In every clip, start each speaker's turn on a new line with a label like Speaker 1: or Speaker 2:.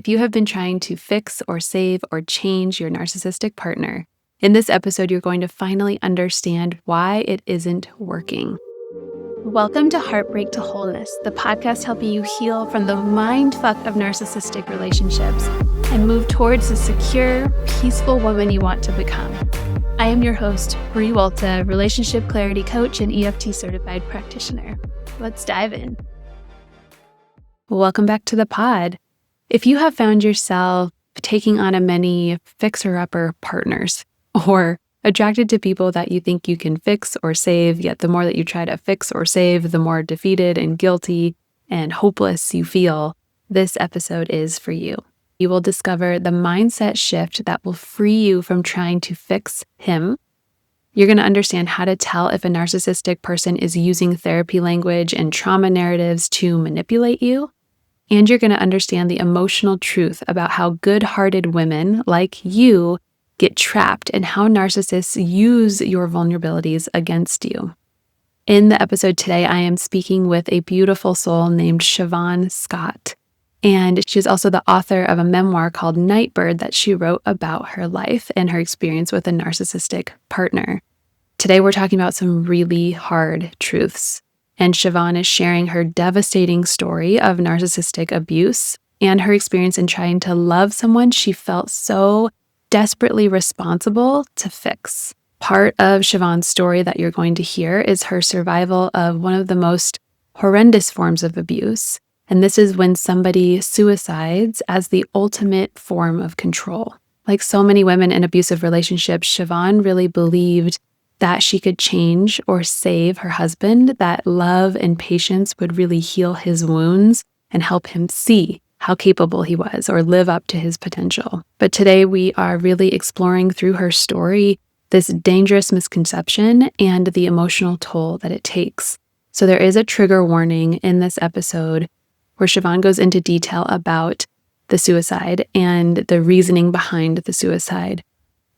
Speaker 1: if you have been trying to fix or save or change your narcissistic partner, in this episode, you're going to finally understand why it isn't working. Welcome to Heartbreak to Wholeness, the podcast helping you heal from the mindfuck of narcissistic relationships and move towards the secure, peaceful woman you want to become. I am your host, Brie Walta, relationship clarity coach and EFT certified practitioner. Let's dive in. Welcome back to the pod. If you have found yourself taking on a many fixer-upper partners or attracted to people that you think you can fix or save, yet the more that you try to fix or save, the more defeated and guilty and hopeless you feel, this episode is for you. You will discover the mindset shift that will free you from trying to fix him. You're going to understand how to tell if a narcissistic person is using therapy language and trauma narratives to manipulate you. And you're going to understand the emotional truth about how good-hearted women like you get trapped and how narcissists use your vulnerabilities against you. In the episode today, I am speaking with a beautiful soul named Shavaun Scott. And she's also the author of a memoir called Nightbird that she wrote about her life and her experience with a narcissistic partner. Today, we're talking about some really hard truths. And Shavaun is sharing her devastating story of narcissistic abuse and her experience in trying to love someone she felt so desperately responsible to fix. Part of Shavaun's story that you're going to hear is her survival of one of the most horrendous forms of abuse. And this is when somebody suicides as the ultimate form of control. Like so many women in abusive relationships, Shavaun really believed that she could change or save her husband, that love and patience would really heal his wounds and help him see how capable he was or live up to his potential. But today we are really exploring through her story this dangerous misconception and the emotional toll that it takes. So there is a trigger warning in this episode where Shavaun goes into detail about the suicide and the reasoning behind the suicide.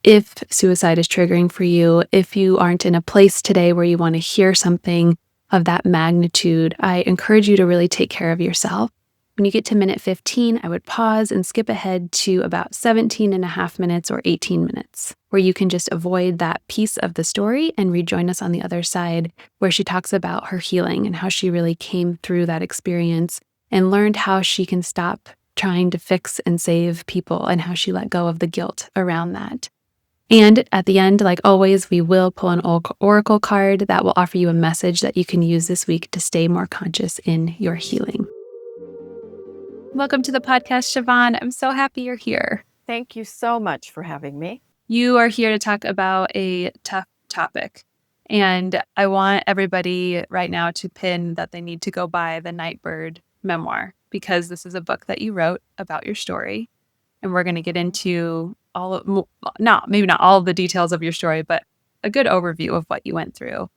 Speaker 1: If suicide is triggering for you, if you aren't in a place today where you want to hear something of that magnitude, I encourage you to really take care of yourself. When you get to minute 15, I would pause and skip ahead to about 17 and a half minutes or 18 minutes, where you can just avoid that piece of the story and rejoin us on the other side, where she talks about her healing and how she really came through that experience and learned how she can stop trying to fix and save people and how she let go of the guilt around that. And at the end, like always, we will pull an oracle card that will offer you a message that you can use this week to stay more conscious in your healing. Welcome to the podcast, Shavaun. I'm so happy you're here.
Speaker 2: Thank you so much for having me.
Speaker 1: You are here to talk about a tough topic. And I want everybody right now to pin that they need to go buy the Nightbird memoir, because this is a book that you wrote about your story. And we're going to get into maybe not all of the details of your story, but a good overview of what you went through.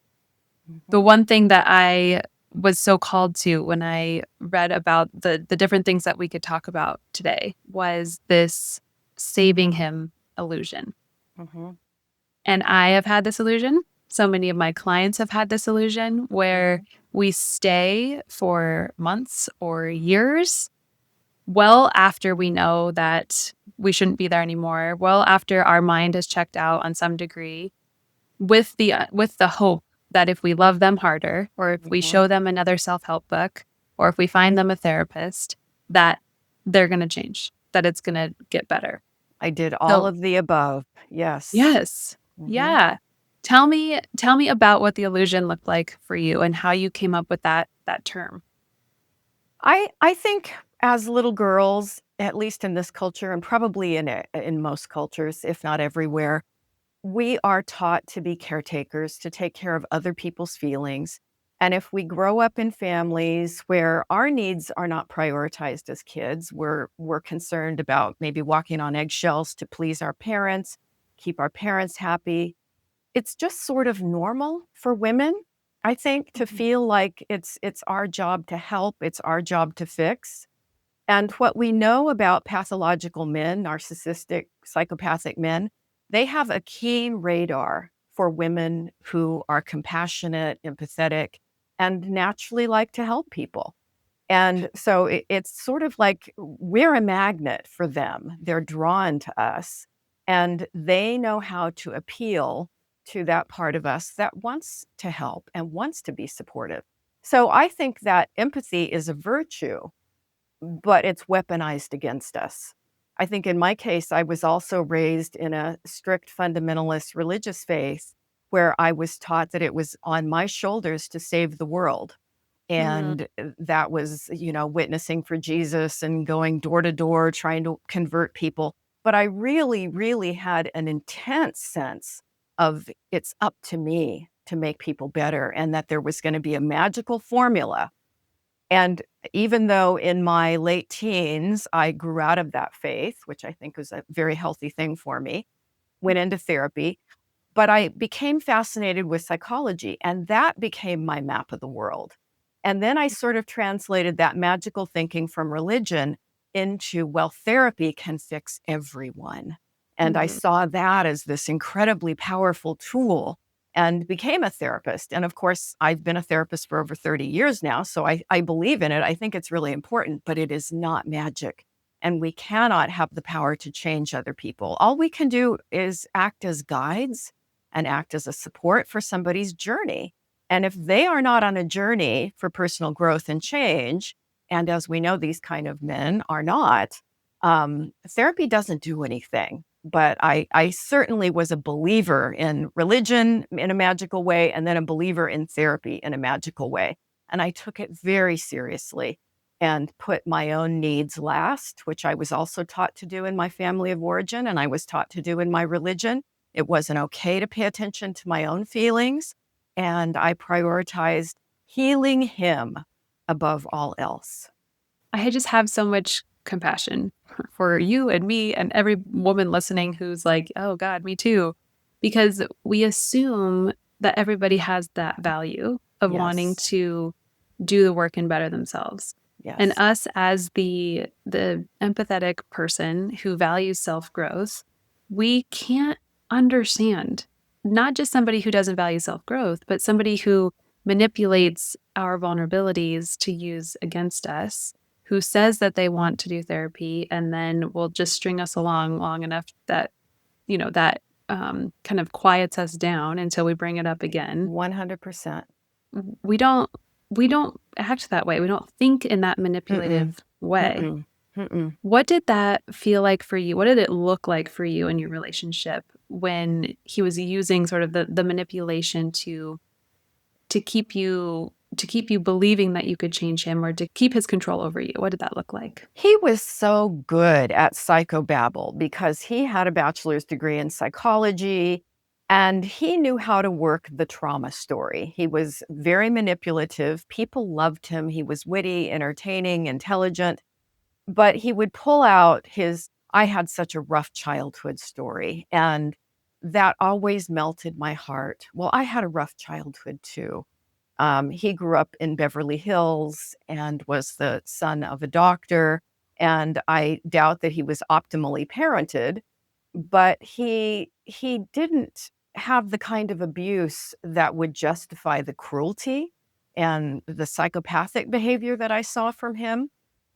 Speaker 1: Mm-hmm. The one thing that I was so called to when I read about the different things that we could talk about today was this saving him illusion. Mm-hmm. And I have had this illusion. So many of my clients have had this illusion where we stay for months or years well after we know that we shouldn't be there anymore, well after our mind has checked out on some degree, with the hope that if we love them harder, or if we show them another self-help book, or if we find them a therapist, that they're going to change, that it's going to get better.
Speaker 2: I did all of the above. Yes.
Speaker 1: Yes. Mm-hmm. Yeah. Tell me about what the illusion looked like for you and how you came up with that term.
Speaker 2: I think as little girls, at least in this culture and probably in most cultures, if not everywhere, we are taught to be caretakers, to take care of other people's feelings. And if we grow up in families where our needs are not prioritized as kids, we're concerned about maybe walking on eggshells to please our parents, keep our parents happy. It's just sort of normal for women, I think, to feel like it's our job to help, it's our job to fix. And what we know about pathological men, narcissistic, psychopathic men, they have a keen radar for women who are compassionate, empathetic, and naturally like to help people. And so it's sort of like we're a magnet for them. They're drawn to us, and they know how to appeal to that part of us that wants to help and wants to be supportive. So I think that empathy is a virtue, but it's weaponized against us. I think in my case, I was also raised in a strict fundamentalist religious faith where I was taught that it was on my shoulders to save the world.
Speaker 1: Mm.
Speaker 2: And that was, witnessing for Jesus and going door to door, trying to convert people. But I really, really had an intense sense of it's up to me to make people better and that there was going to be a magical formula. And even though in my late teens, I grew out of that faith, which I think was a very healthy thing for me, went into therapy, but I became fascinated with psychology, and that became my map of the world. And then I sort of translated that magical thinking from religion into, well, therapy can fix everyone. And I
Speaker 1: Mhm.
Speaker 2: saw that as this incredibly powerful tool and became a therapist. And of course, I've been a therapist for over 30 years now. So I believe in it. I think it's really important, but it is not magic. And we cannot have the power to change other people. All we can do is act as guides and act as a support for somebody's journey. And if they are not on a journey for personal growth and change, and as we know, these kind of men are not, therapy doesn't do anything. But I certainly was a believer in religion in a magical way, and then a believer in therapy in a magical way. And I took it very seriously and put my own needs last, which I was also taught to do in my family of origin, and I was taught to do in my religion. It wasn't okay to pay attention to my own feelings, and I prioritized healing him above all else.
Speaker 1: I just have so much compassion for you and me and every woman listening who's like, "Oh god, me too." Because we assume that everybody has that value of wanting
Speaker 2: Yes,
Speaker 1: to do the work and better themselves. And
Speaker 2: yes.
Speaker 1: us as the empathetic person who values self-growth, we can't understand not just somebody who doesn't value self-growth, but somebody who manipulates our vulnerabilities to use against us, who says that they want to do therapy and then will just string us along long enough that, that kind of quiets us down until we bring it up again.
Speaker 2: 100%.
Speaker 1: We don't we don't act that way. We don't think in that
Speaker 2: Mm-mm,
Speaker 1: manipulative way.
Speaker 2: mm-mm, mm-mm.
Speaker 1: What did that feel like for you? What did it look like for you in your relationship when he was using sort of the manipulation to keep you believing that you could change him or to keep his control over you? What did that look like?
Speaker 2: He was so good at psychobabble because he had a bachelor's degree in psychology and he knew how to work the trauma story. He was very manipulative. People loved him. He was witty, entertaining, intelligent, but he would pull out his I had such a rough childhood story. And that always melted my heart. Well, I had a rough childhood too. He grew up in Beverly Hills and was the son of a doctor. And I doubt that he was optimally parented, but he didn't have the kind of abuse that would justify the cruelty and the psychopathic behavior that I saw from him.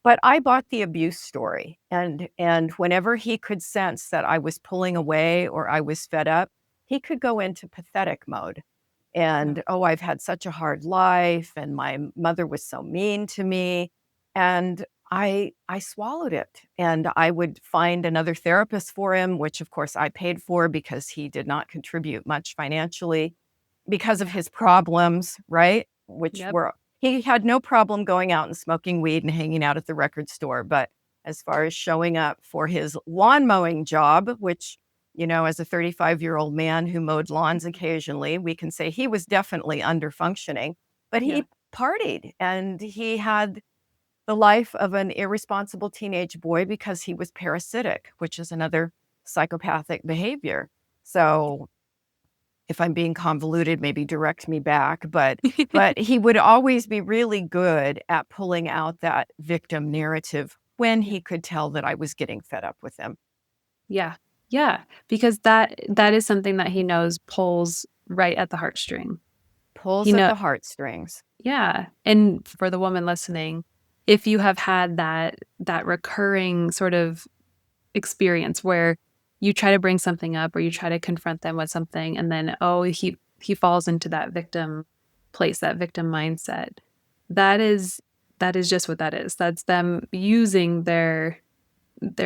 Speaker 2: But I bought the abuse story, and whenever he could sense that I was pulling away or I was fed up, he could go into pathetic mode.
Speaker 1: Yeah.
Speaker 2: And, "Oh, I've had such a hard life, and my mother was so mean to me." And I swallowed it, and I would find another therapist for him, which, of course, I paid for because he did not contribute much financially because of
Speaker 1: Yeah.
Speaker 2: his problems, right? Which
Speaker 1: Yep.
Speaker 2: were he had no problem going out and smoking weed and hanging out at the record store, but as far as showing up for his lawn mowing job, which, as a 35-year-old man who mowed lawns
Speaker 1: Mhm.
Speaker 2: occasionally, we can say he was definitely under functioning, but
Speaker 1: Yeah.
Speaker 2: he partied and he had the life of an irresponsible teenage boy because he was parasitic, which is another psychopathic behavior. So if I'm being convoluted, maybe direct me back, but he would always be really good at pulling out that victim narrative when
Speaker 1: Yeah.
Speaker 2: he could tell that I was getting fed up with him.
Speaker 1: Yeah. Yeah. Because that is something that he knows pulls right at the heartstring. He
Speaker 2: Pulls at
Speaker 1: know
Speaker 2: the heartstrings.
Speaker 1: Yeah. And for the woman listening, if you have had that recurring sort of experience where you try to bring something up or you try to confront them with something, and then he falls into that victim place, that victim mindset. That is just what that is. That's them using their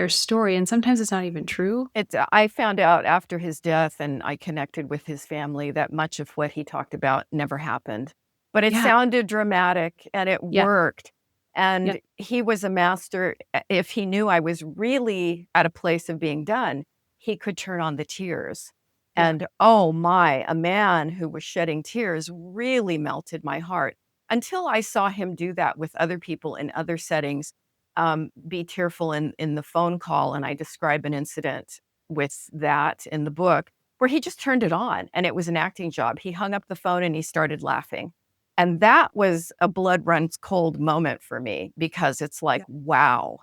Speaker 1: story, and sometimes it's not even true.
Speaker 2: I found out after his death and I connected with his family that much of what he talked about never happened. But it
Speaker 1: Yeah,
Speaker 2: sounded dramatic and it
Speaker 1: yeah,
Speaker 2: worked.
Speaker 1: yeah,
Speaker 2: And he was a master. If he knew I was really at a place of being done, he could turn on the tears.
Speaker 1: yeah.
Speaker 2: And oh my, a man who was shedding tears really melted my heart until I saw him do that with other people in other settings, be tearful in the phone call, and I describe an incident with that in the book where he just turned it on and it was an acting job. He hung up the phone and he started laughing. And that was a blood runs cold moment for me because it's like,
Speaker 1: Yeah.
Speaker 2: wow,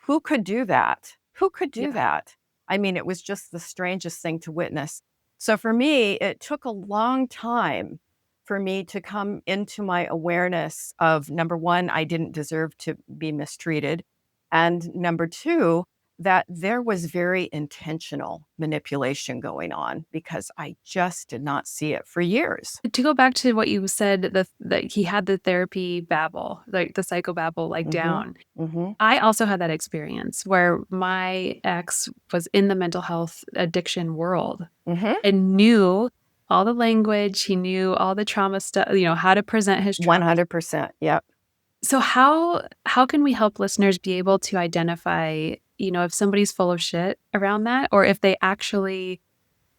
Speaker 2: who could do that? Who could do
Speaker 1: Yeah.
Speaker 2: that? I mean, it was just the strangest thing to witness. So for me, it took a long time for me to come into my awareness of number one, I didn't deserve to be mistreated. And number two, that there was very intentional manipulation going on because I just did not see it for years.
Speaker 1: To go back to what you said, that he had the therapy babble, like the psychobabble, like
Speaker 2: Hmm.
Speaker 1: down.
Speaker 2: Hmm.
Speaker 1: I also had that experience where my ex was in the mental health addiction world
Speaker 2: Hmm.
Speaker 1: and knew all the language. He knew all the trauma stuff, how to present his trauma.
Speaker 2: 100%. Yep.
Speaker 1: So how can we help listeners be able to identify, if somebody's full of shit around that, or if they actually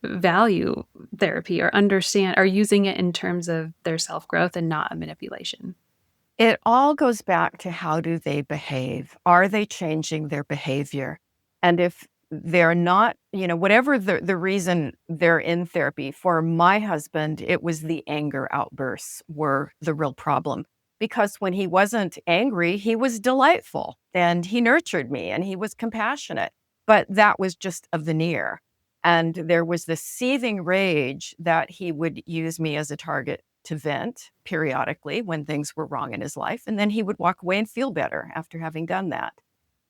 Speaker 1: value therapy or understand, are using it in terms of their self-growth and not a manipulation?
Speaker 2: It all goes back to how do they behave? Are they changing their behavior? And if they're not, whatever the reason they're in therapy, for my husband, it was the anger outbursts were the real problem. Because when he wasn't angry, he was delightful and he nurtured me and he was compassionate. But that was just a veneer. And there was this seething rage that he would use me as a target to vent periodically when things were wrong in his life. And then he would walk away and feel better after having done that.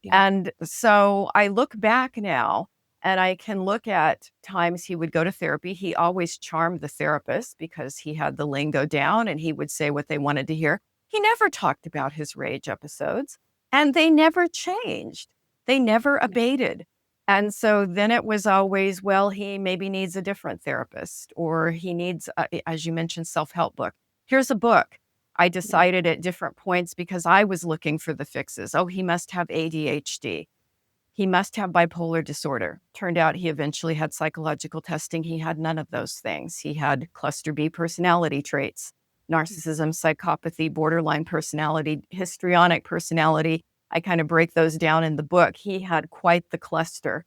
Speaker 1: Yeah.
Speaker 2: And so I look back now and I can look at times he would go to therapy. He always charmed the therapist because he had the lingo down and he would say what they wanted to hear. He never talked about his rage episodes and they never changed, they never
Speaker 1: Yeah.
Speaker 2: abated. And so then it was always, well, he maybe needs a different therapist or he needs, as you mentioned, self help book. Here's a book. I
Speaker 1: Yeah.
Speaker 2: decided at different points because I was looking for the fixes. Oh, he must have ADHD. He must have bipolar disorder. Turned out he eventually had psychological testing. He had none of those things. He had cluster B personality traits, narcissism, psychopathy, borderline personality, histrionic personality. I kind of break those down in the book. He had quite the cluster.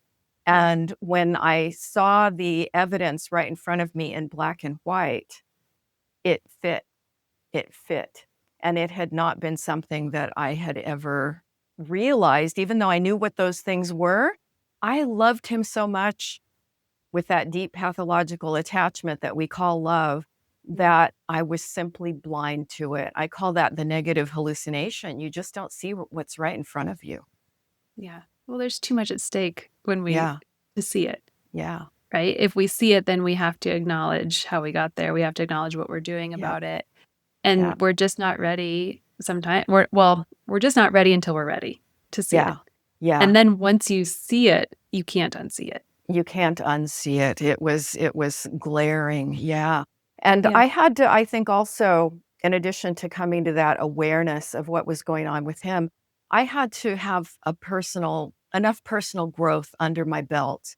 Speaker 1: Yeah.
Speaker 2: And when I saw the evidence right in front of me in black and white, it fit. It fit. And it had not been something that I had ever realized, even though I knew what those things were. I loved him so much with that deep pathological attachment that we call love
Speaker 1: Yeah.
Speaker 2: that I was simply blind to it. I call that the negative hallucination. You just don't see what's right in front of you.
Speaker 1: Yeah. Well, there's too much at stake when we
Speaker 2: Yeah.
Speaker 1: to see it,
Speaker 2: Yeah.
Speaker 1: right? If we see it, then we have to acknowledge how we got there. We have to acknowledge what we're doing
Speaker 2: Yep.
Speaker 1: about it.
Speaker 2: Yeah.
Speaker 1: And we're just not ready sometimes. We're just not ready until we're ready to see it.
Speaker 2: Yeah. Yeah.
Speaker 1: And then once you see it, you can't unsee it.
Speaker 2: You can't unsee it. It was glaring, yeah. And
Speaker 1: Yeah.
Speaker 2: I had to, I think also, in addition to coming to that awareness of what was going on with him, I had to have enough personal growth under my belt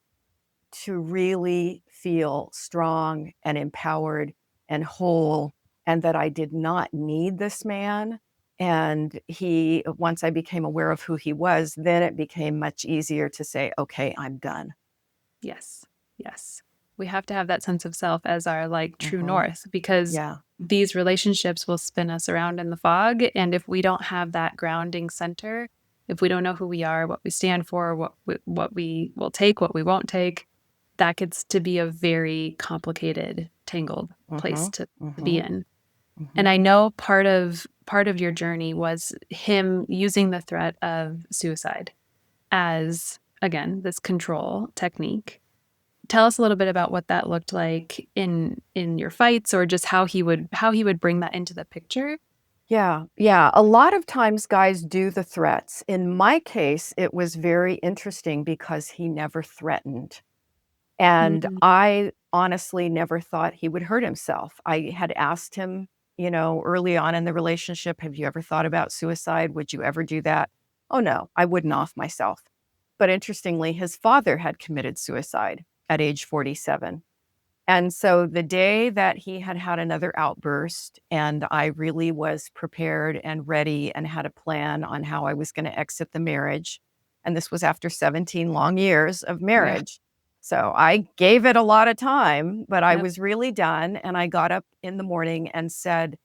Speaker 2: to really feel strong and empowered and whole, and that I did not need this man. And once I became aware of who he was, then it became much easier to say, okay, I'm done.
Speaker 1: Yes. Yes. We have to have that sense of self as our like true
Speaker 2: Mhm.
Speaker 1: north, because
Speaker 2: Yeah,
Speaker 1: these relationships will spin us around in the fog. And if we don't have that grounding center, if we don't know who we are, what we stand for, what we will take, what we won't take, that gets to be a very complicated, tangled place
Speaker 2: mhm,
Speaker 1: to be
Speaker 2: mhm,
Speaker 1: in. And
Speaker 2: mhm.
Speaker 1: I know part of part of your journey was him using the threat of suicide as, again, this control technique. Tell us a little bit about what that looked like in your fights, or just how he would bring that into the picture.
Speaker 2: Yeah, yeah. A lot of times guys do the threats. In my case, it was very interesting because he never threatened. And
Speaker 1: Mm,
Speaker 2: I honestly never thought he would hurt himself. I had asked him, early on in the relationship, have you ever thought about suicide? Would you ever do that? Oh, no, I wouldn't off myself. But interestingly, his father had committed suicide at age 47. And so the day that he had had another outburst, and I really was prepared and ready and had a plan on how I was going to exit the marriage. And this was after 17 long years of
Speaker 1: yeah.
Speaker 2: marriage. So I gave it a lot of time, but I
Speaker 1: Yep.
Speaker 2: was really done. And I got up in the morning and said,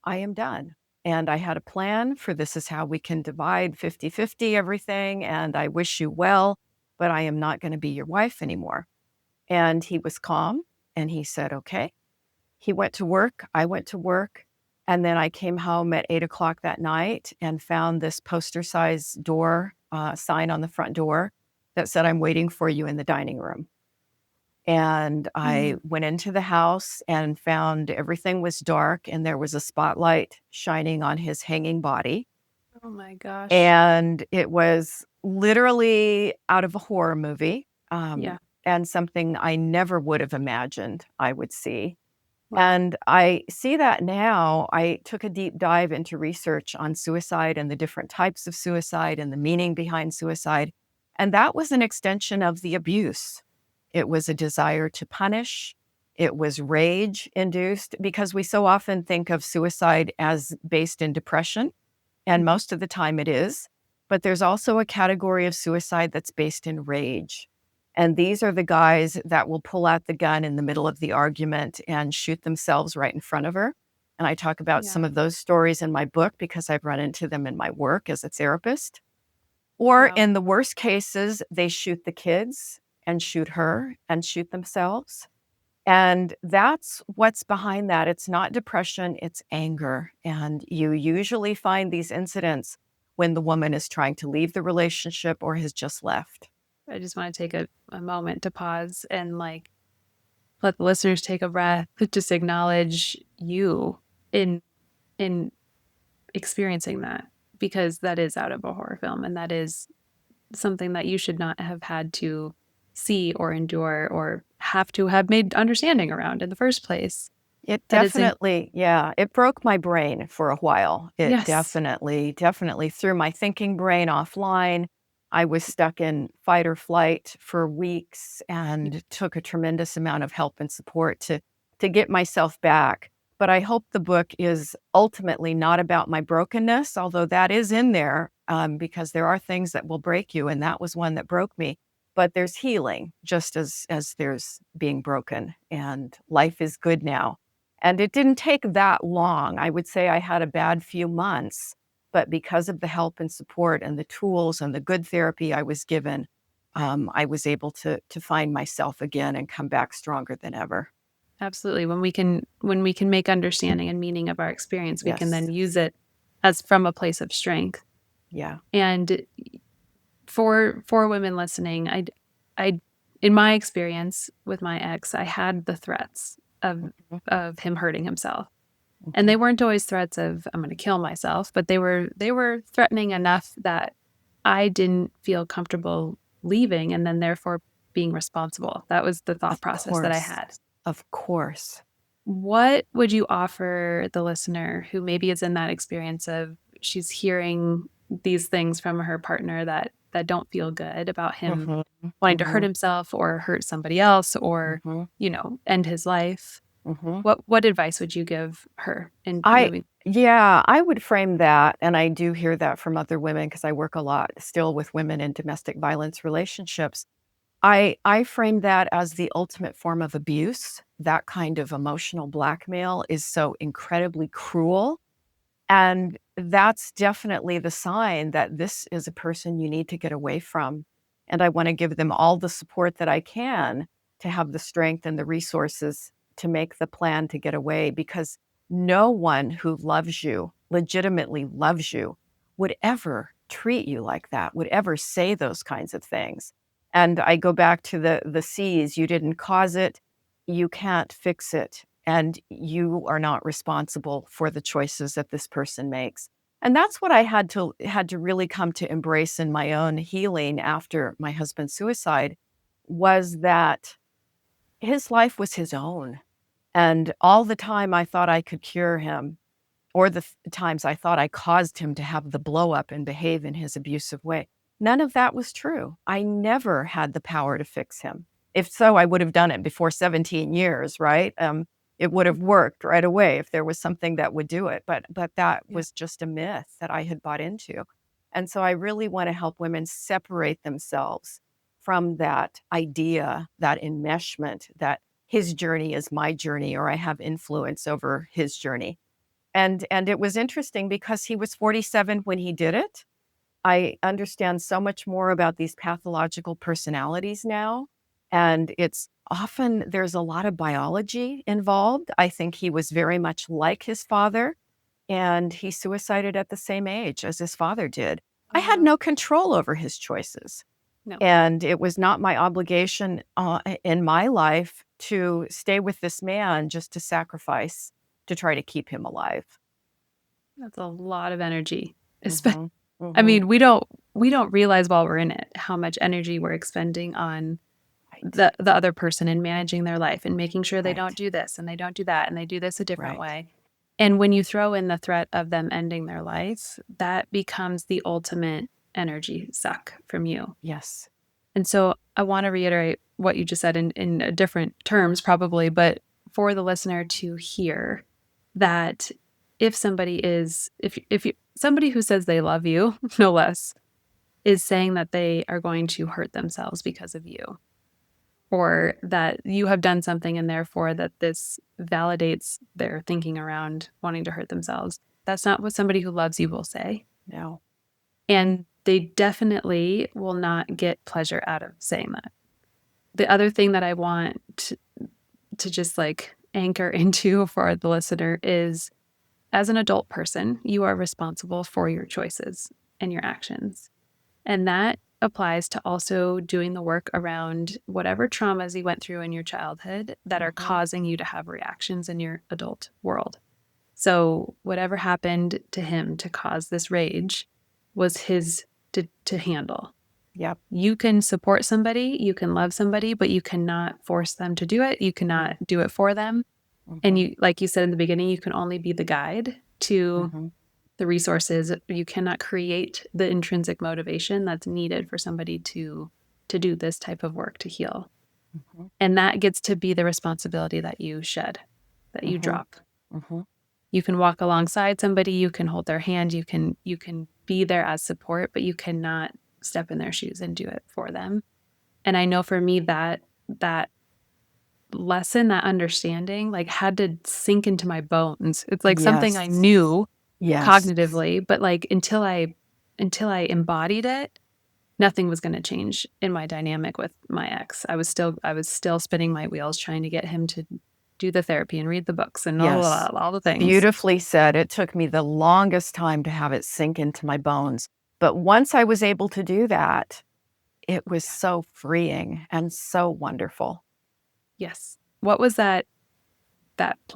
Speaker 2: I am done. And I had a plan for this is how we can divide 50-50 everything. And I wish you well, but I am not going to be your wife anymore. And he was calm and he said, okay. He went to work. I went to work. And then I came home at 8 o'clock that night and found this poster size door sign on the front door that said, I'm waiting for you in the dining room. And I
Speaker 1: Mm.
Speaker 2: went into the house and found everything was dark and there was a spotlight shining on his hanging body.
Speaker 1: Oh my gosh.
Speaker 2: And it was literally out of a horror movie,
Speaker 1: Yeah.
Speaker 2: and something I never would have imagined I would see.
Speaker 1: Wow.
Speaker 2: And I see that now. I took a deep dive into research on suicide and the different types of suicide and the meaning behind suicide. And that was an extension of the abuse. It was a desire to punish. It was rage induced because we so often think of suicide as based in depression. And
Speaker 1: Mhm.
Speaker 2: most of the time it is. But there's also a category of suicide that's based in rage. And these are the guys that will pull out the gun in the middle of the argument and shoot themselves right in front of her. And I talk about
Speaker 1: Yeah.
Speaker 2: some of those stories in my book because I've run into them in my work as a therapist. Or
Speaker 1: Wow.
Speaker 2: in the worst cases, they shoot the kids and shoot her and shoot themselves. And that's what's behind that. It's not depression, it's anger. And you usually find these incidents when the woman is trying to leave the relationship or has just left.
Speaker 1: I just want to take a moment to pause and let the listeners take a breath, just acknowledge you in in experiencing that, because that is out of a horror film, and that is something that you should not have had to see or endure or have to have made understanding around in the first place.
Speaker 2: It
Speaker 1: That is in
Speaker 2: definitely, yeah, it broke my brain for a while. It
Speaker 1: yes.
Speaker 2: definitely threw my thinking brain offline. I was stuck in fight or flight for weeks and took a tremendous amount of help and support to get myself back. But I hope the book is ultimately not about my brokenness, although that is in there, because there are things that will break you, and that was one that broke me. But there's healing, just as there's being broken, and life is good now. And it didn't take that long. I would say I had a bad few months, but because of the help and support and the tools and the good therapy I was given, I was able to find myself again and come back stronger than ever.
Speaker 1: Absolutely. When we can make understanding and meaning of our experience, we can then
Speaker 2: Yes.
Speaker 1: use it as from a place of strength.
Speaker 2: Yeah.
Speaker 1: And for women listening, I in my experience with my ex, I had the threats of
Speaker 2: Mhm,
Speaker 1: of him hurting himself. And
Speaker 2: mhm.
Speaker 1: they weren't always threats of I'm going to kill myself, but they were threatening enough that I didn't feel comfortable leaving and then therefore being responsible. That was the thought
Speaker 2: Of
Speaker 1: process that I
Speaker 2: course.
Speaker 1: had.
Speaker 2: Of course.
Speaker 1: What would you offer the listener who maybe is in that experience of she's hearing these things from her partner that don't feel good about him
Speaker 2: Mhm,
Speaker 1: wanting to hurt
Speaker 2: mhm,
Speaker 1: himself or hurt somebody else or,
Speaker 2: mhm,
Speaker 1: end his life?
Speaker 2: mhm.
Speaker 1: What advice would you give her in
Speaker 2: I
Speaker 1: moving?
Speaker 2: Yeah, I would frame that, and I do hear that from other women because I work a lot still with women in domestic violence relationships. I frame that as the ultimate form of abuse. That kind of emotional blackmail is so incredibly cruel, and that's definitely the sign that this is a person you need to get away from, and I wanna give them all the support that I can to have the strength and the resources to make the plan to get away because no one who loves you legitimately loves you would ever treat you like that, would ever say those kinds of things. And I go back to the C's. You didn't cause it, you can't fix it, and you are not responsible for the choices that this person makes. And that's what I had to really come to embrace in my own healing after my husband's suicide, was that his life was his own. And all the time I thought I could cure him, or the times I thought I caused him to have the blow up and behave in his abusive way, none of that was true. I never had the power to fix him. If so, I would have done it before 17 years, right? It would have worked right away if there was something that would do it. But that
Speaker 1: Yeah.
Speaker 2: was just a myth that I had bought into. And so I really want to help women separate themselves from that idea, that enmeshment, that his journey is my journey, or I have influence over his journey. And it was interesting because he was 47 when he did it. I understand so much more about these pathological personalities now, and it's often there's a lot of biology involved. I think he was very much like his father, and he suicided at the same age as his father did. I
Speaker 1: Oh,
Speaker 2: had
Speaker 1: wow.
Speaker 2: no control over his choices,
Speaker 1: No.
Speaker 2: and it was not my obligation, in my life to stay with this man just to sacrifice to try to keep him alive.
Speaker 1: That's a lot of energy.
Speaker 2: Mhm.
Speaker 1: I
Speaker 2: Mhm.
Speaker 1: mean, we don't realize while we're in it how much energy we're expending on
Speaker 2: Right.
Speaker 1: the other person and managing their life and making sure they don't
Speaker 2: Right.
Speaker 1: do this and they don't do that and they do this a different
Speaker 2: Right.
Speaker 1: way. And when you throw in the threat of them ending their life, that becomes the ultimate energy suck from you.
Speaker 2: Yes.
Speaker 1: And so I want to reiterate what you just said in different terms, probably, but for the listener to hear that if somebody is, if you, somebody who says they love you, no less, is saying that they are going to hurt themselves because of you, or that you have done something and therefore that this validates their thinking around wanting to hurt themselves, that's not what somebody who loves you will say.
Speaker 2: No.
Speaker 1: And they definitely will not get pleasure out of saying that. The other thing that I want to just like anchor into for the listener is, as an adult person, you are responsible for your choices and your actions. And that applies to also doing the work around whatever traumas you went through in your childhood that are
Speaker 2: Mhm.
Speaker 1: causing you to have reactions in your adult world. So, whatever happened to him to cause this rage was his to handle.
Speaker 2: Yep.
Speaker 1: You can support somebody, you can love somebody, but you cannot force them to do it. You cannot
Speaker 2: Mhm.
Speaker 1: do it for them. And
Speaker 2: Mhm.
Speaker 1: you, like you said in the beginning, you can only be the guide to
Speaker 2: Mhm.
Speaker 1: the resources. You cannot create the intrinsic motivation that's needed for somebody to do this type of work to heal.
Speaker 2: Mhm.
Speaker 1: And that gets to be the responsibility that you shed, that you
Speaker 2: Mhm.
Speaker 1: drop.
Speaker 2: Mhm.
Speaker 1: You can walk alongside somebody, you can hold their hand, you can be there as support, but you cannot step in their shoes and do it for them. And I know for me that lesson, that understanding, like, had to sink into my bones. It's like something I
Speaker 2: Yes.
Speaker 1: knew
Speaker 2: Yes.
Speaker 1: cognitively, but like until I embodied it, nothing was going to change in my dynamic with my ex. I was still spinning my wheels trying to get him to do the therapy and read the books and
Speaker 2: Yes.
Speaker 1: all the things.
Speaker 2: Beautifully said. It took me the longest time to have it sink into my bones. But once I was able to do that, it was so freeing and so wonderful.
Speaker 1: Yes. What was that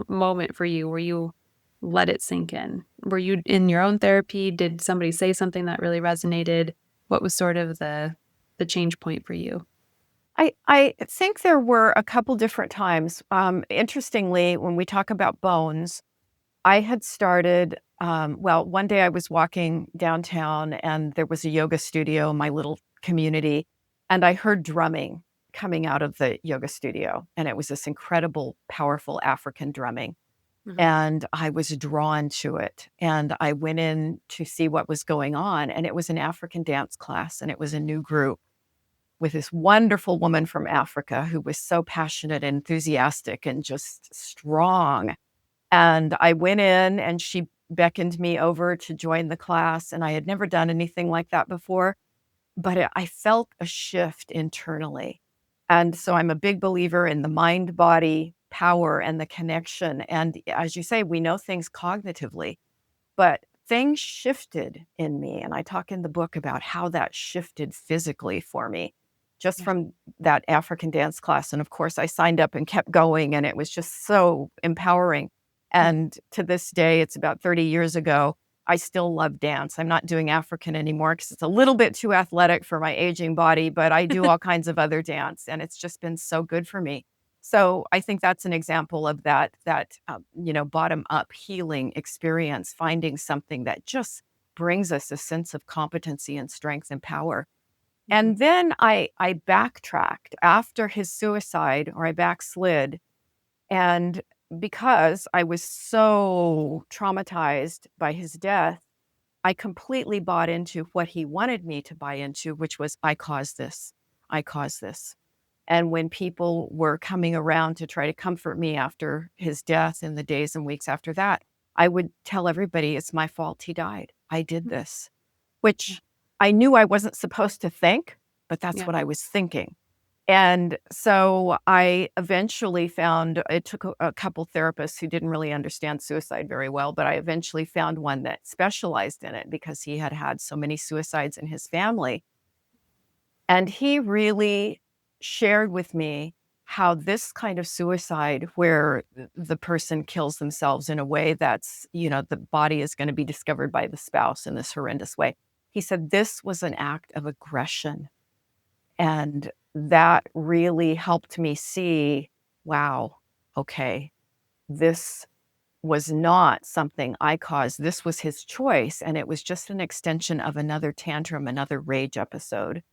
Speaker 1: moment for you where you let it sink in? Were you in your own therapy? Did somebody say something that really resonated? What was sort of the change point for you?
Speaker 2: I think there were a couple different times. Interestingly, when we talk about bones, I had started, well, one day I was walking downtown and there was a yoga studio in my little community, and I heard drumming coming out of the yoga studio. And it was this incredible, powerful African drumming.
Speaker 1: Mhm.
Speaker 2: And I was drawn to it. And I went in to see what was going on. And it was an African dance class, and it was a new group with this wonderful woman from Africa who was so passionate and enthusiastic and just strong. And I went in and she beckoned me over to join the class. And I had never done anything like that before, but I felt a shift internally. And so I'm a big believer in the mind body power and the connection. And as you say, we know things cognitively. But things shifted in me, and I talk in the book about how that shifted physically for me just
Speaker 1: Yeah.
Speaker 2: from that African dance class. And of course, I signed up and kept going, and it was just so empowering.
Speaker 1: Mm.
Speaker 2: And to this day, it's about 30 years ago, I still love dance. I'm not doing African anymore because it's a little bit too athletic for my aging body, but I do all kinds of other dance, and it's just been so good for me. So I think that's an example of that bottom up healing experience, finding something that just brings us a sense of competency and strength and power.
Speaker 1: Mhm.
Speaker 2: And then I backtracked after his suicide, or I backslid, and because I was so traumatized by his death, I completely bought into what he wanted me to buy into, which was, I caused this. I caused this. And when people were coming around to try to comfort me after his death in the days and weeks after that, I would tell everybody, it's my fault he died. I did
Speaker 1: Mm.
Speaker 2: this,
Speaker 1: Yeah.
Speaker 2: which I knew I wasn't supposed to think, but that's
Speaker 1: Yeah.
Speaker 2: what I was thinking. And so I eventually found, it took a couple therapists who didn't really understand suicide very well, but I eventually found one that specialized in it because he had had so many suicides in his family. And he really shared with me how this kind of suicide, where the person kills themselves in a way that's, the body is going to be discovered by the spouse in this horrendous way. He said this was an act of aggression. And that really helped me see, wow, okay, this was not something I caused. This was his choice. And it was just an extension of another tantrum, another rage episode.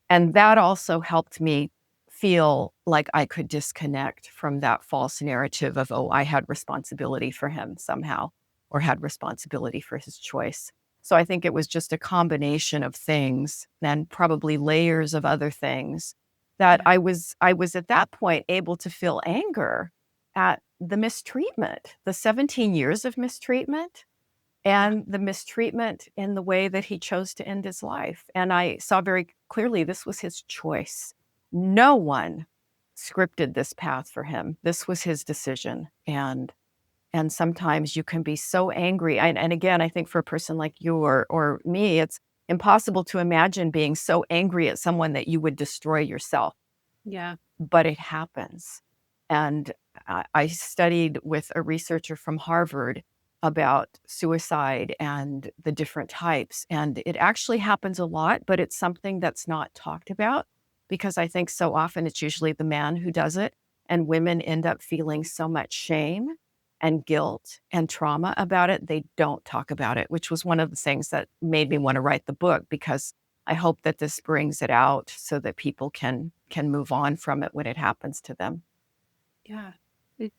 Speaker 2: And that also helped me feel like I could disconnect from that false narrative of, oh, I had responsibility for him somehow, or had responsibility for his choice. So I think it was just a combination of things and probably layers of other things that
Speaker 1: Yeah.
Speaker 2: I was at that point able to feel anger at the mistreatment, the 17 years of mistreatment,
Speaker 1: Yeah.
Speaker 2: and the mistreatment in the way that he chose to end his life. And I saw very clearly this was his choice. No one scripted this path for him. This was his decision. And sometimes you can be so angry. And again, I think for a person like you or me, it's impossible to imagine being so angry at someone that you would destroy yourself,
Speaker 1: Yeah.
Speaker 2: but it happens. And I studied with a researcher from Harvard about suicide and the different types. And it actually happens a lot, but it's something that's not talked about because I think so often it's usually the man who does it. And women end up feeling so much shame and guilt and trauma about it. They don't talk about it, which was one of the things that made me want to write the book because I hope that this brings it out so that people can move on from it when it happens to them.
Speaker 1: Yeah. It,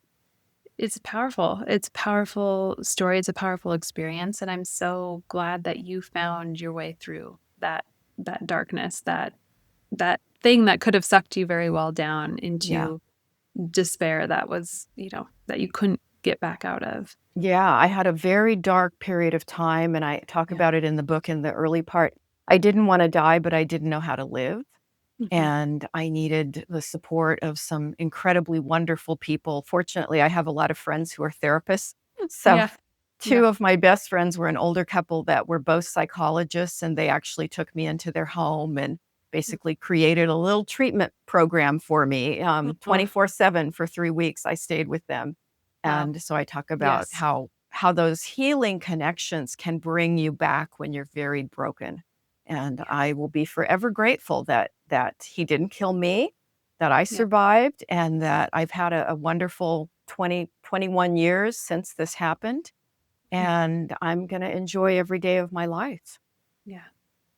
Speaker 1: it's powerful. It's a powerful story. It's a powerful experience. And I'm so glad that you found your way through that darkness, that thing that could have sucked you very well down
Speaker 2: Yeah.
Speaker 1: into despair that was, that you couldn't get back out of.
Speaker 2: Yeah, I had a very dark period of time, and I talk
Speaker 1: Yeah.
Speaker 2: about it in the book in the early part. I didn't wanna die, but I didn't know how to live,
Speaker 1: Mhm.
Speaker 2: and I needed the support of some incredibly wonderful people. Fortunately, I have a lot of friends who are therapists. So,
Speaker 1: Yeah. Yeah.
Speaker 2: 2 of my best friends were an older couple that were both psychologists, and they actually took me into their home and basically created a little treatment program for me,
Speaker 1: Oh,
Speaker 2: 24/7 for 3 weeks, I stayed with them.
Speaker 1: wow.
Speaker 2: And so I talk about
Speaker 1: Yes.
Speaker 2: how those healing connections can bring you back when you're very broken. And
Speaker 1: Yeah.
Speaker 2: I will be forever grateful that he didn't kill me, that I
Speaker 1: Yeah.
Speaker 2: survived, and that I've had a wonderful 21 years since this happened,
Speaker 1: Mm.
Speaker 2: and I'm gonna enjoy every day of my life.
Speaker 1: Yeah.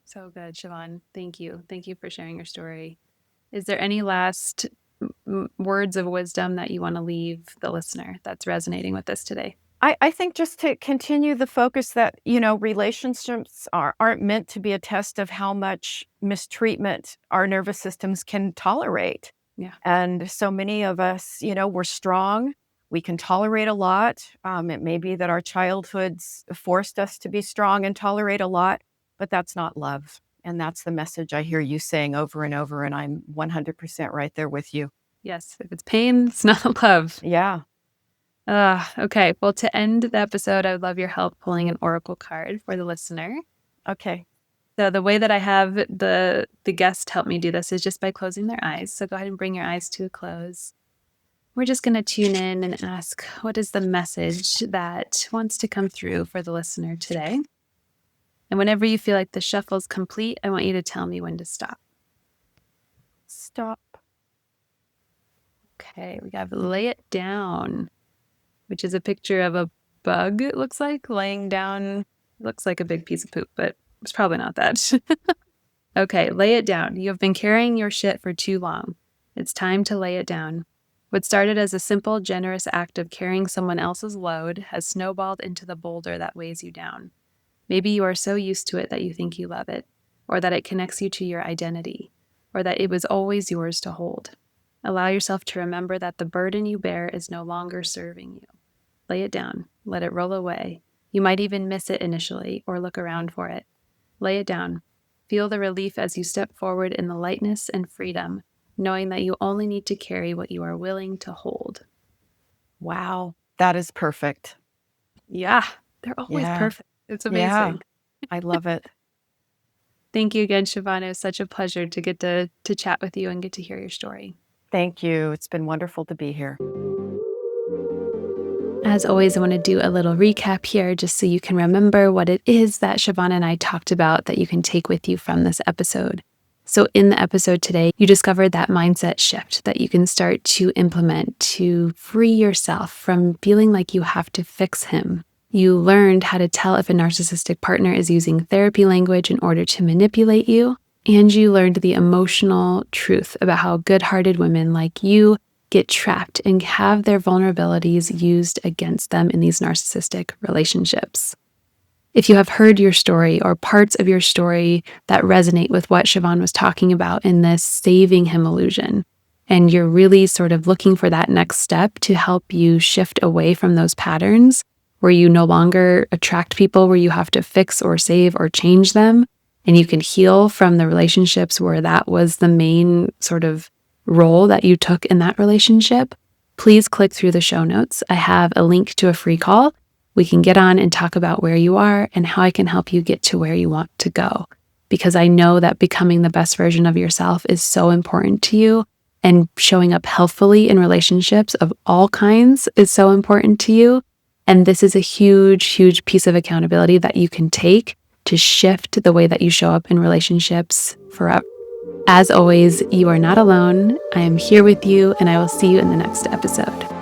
Speaker 1: So good, Siobhan. Thank you. Thank you for sharing your story. Is there any last words of wisdom that you want to leave the listener that's resonating with this today?
Speaker 2: I think just to continue the focus that, relationships aren't meant to be a test of how much mistreatment our nervous systems can tolerate.
Speaker 1: Yeah.
Speaker 2: And so many of us, we're strong. We can tolerate a lot. It may be that our childhoods forced us to be strong and tolerate a lot, but that's not love. And that's the message I hear you saying over and over. And I'm 100% right there with you.
Speaker 1: Yes. If it's pain, it's not love.
Speaker 2: Yeah.
Speaker 1: Okay. Well, to end the episode, I would love your help pulling an oracle card for the listener.
Speaker 2: Okay.
Speaker 1: So the way that I have the guest help me do this is just by closing their eyes. So go ahead and bring your eyes to a close. We're just going to tune in and ask, what is the message that wants to come through for the listener today? And whenever you feel like the shuffle is complete, I want you to tell me when to stop.
Speaker 2: Stop.
Speaker 1: Okay, we got lay it down, which is a picture of a bug, it looks like, laying down. It looks like a big piece of poop, but it's probably not that. Okay, lay it down. You have been carrying your shit for too long. It's time to lay it down. What started as a simple, generous act of carrying someone else's load has snowballed into the boulder that weighs you down. Maybe you are so used to it that you think you love it, or that it connects you to your identity, or that it was always yours to hold. Allow yourself to remember that the burden you bear is no longer serving you. Lay it down. Let it roll away. You might even miss it initially or look around for it. Lay it down. Feel the relief as you step forward in the lightness and freedom, knowing that you only need to carry what you are willing to hold.
Speaker 2: Wow. That is perfect.
Speaker 1: Yeah, they're always
Speaker 2: Yeah.
Speaker 1: perfect. It's
Speaker 2: Yeah.
Speaker 1: amazing.
Speaker 2: I love it.
Speaker 1: Thank you again, Shavaun. It was such a pleasure to get to chat with you and get to hear your story.
Speaker 2: Thank you. It's been wonderful to be here.
Speaker 1: As always, I want to do a little recap here just so you can remember what it is that Shavaun and I talked about that you can take with you from this episode. So in the episode today, you discovered that mindset shift that you can start to implement to free yourself from feeling like you have to fix him. You learned how to tell if a narcissistic partner is using therapy language in order to manipulate you. And you learned the emotional truth about how good-hearted women like you get trapped and have their vulnerabilities used against them in these narcissistic relationships. If you have heard your story or parts of your story that resonate with what Shavaun was talking about in this saving him illusion, and you're really sort of looking for that next step to help you shift away from those patterns where you no longer attract people where you have to fix or save or change them, and you can heal from the relationships where that was the main sort of role that you took in that relationship, please click through the show notes. I have a link to a free call. We can get on and talk about where you are and how I can help you get to where you want to go. Because I know that becoming the best version of yourself is so important to you, and showing up healthfully in relationships of all kinds is so important to you. And this is a huge, huge piece of accountability that you can take to shift the way that you show up in relationships forever. As always, you are not alone. I am here with you, and I will see you in the next episode.